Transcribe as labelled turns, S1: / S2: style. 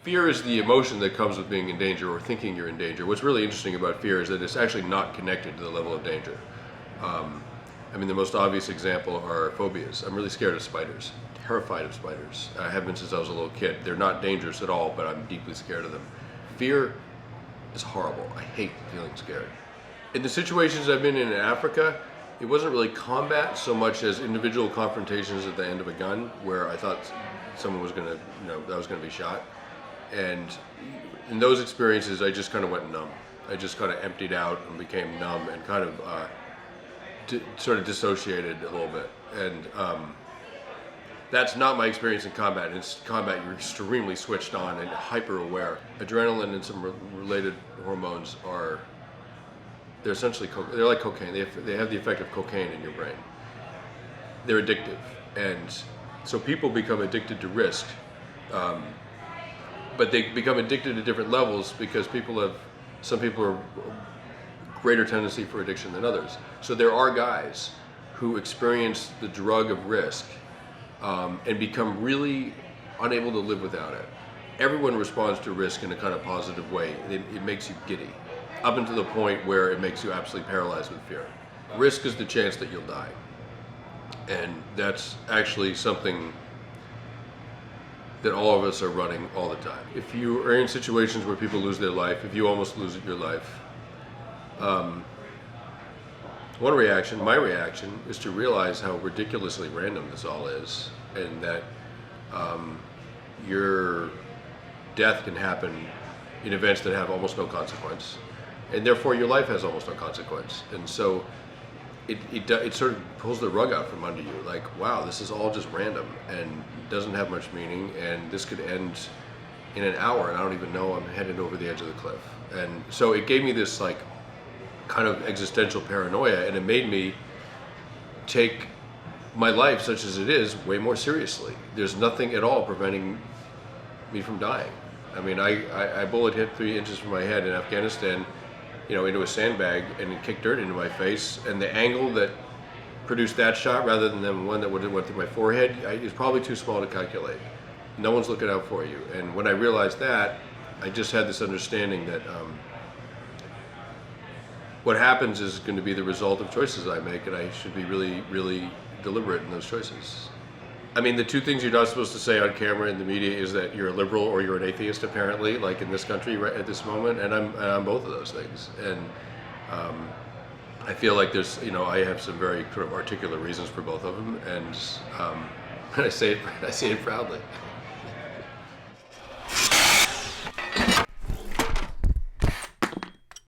S1: Fear is the emotion that comes with being in danger or thinking you're in danger. What's really interesting about fear is that it's actually not connected to the level of danger. I mean, the most obvious example are phobias. I'm really scared of spiders, terrified of spiders. I have been since I was a little kid. They're not dangerous at all, but I'm deeply scared of them. Fear is horrible. I hate feeling scared. In the situations I've been in Africa, it wasn't really combat so much as individual confrontations at the end of a gun, where I thought someone was going to, I was going to be shot. And in those experiences, I just kind of went numb. I just kind of emptied out and became numb and kind of sort of dissociated a little bit. And that's not my experience in combat. In combat, you're extremely switched on and hyper aware. Adrenaline and some related hormones they're essentially, they're like cocaine. They have the effect of cocaine in your brain. They're addictive. And so people become addicted to risk. But they become addicted at different levels because some people are greater tendency for addiction than others. So there are guys who experience the drug of risk and become really unable to live without it. Everyone responds to risk in a kind of positive way. It makes you giddy, up until the point where it makes you absolutely paralyzed with fear. Risk is the chance that you'll die. And that's actually something that all of us are running all the time. If you are in situations where people lose their life, if you almost lose your life, one reaction, my reaction, is to realize how ridiculously random this all is, and that your death can happen in events that have almost no consequence, and therefore your life has almost no consequence. And so it sort of pulls the rug out from under you, like, wow, this is all just random and doesn't have much meaning, and this could end in an hour and I don't even know I'm headed over the edge of the cliff. And so it gave me this like kind of existential paranoia, and it made me take my life, such as it is, way more seriously. There's nothing at all preventing me from dying. I mean, I bullet hit 3 inches from my head in Afghanistan, into a sandbag, and it kicked dirt into my face, and the angle that produced that shot rather than the one that would have went through my forehead is probably too small to calculate. No one's looking out for you. And when I realized that, I just had this understanding that what happens is going to be the result of choices I make, and I should be really, really deliberate in those choices. I mean, the 2 things you're not supposed to say on camera in the media is that you're a liberal or you're an atheist, apparently, like in this country right at this moment, and I'm both of those things. And I feel like there's, I have some very sort of articulate reasons for both of them, and I say it proudly.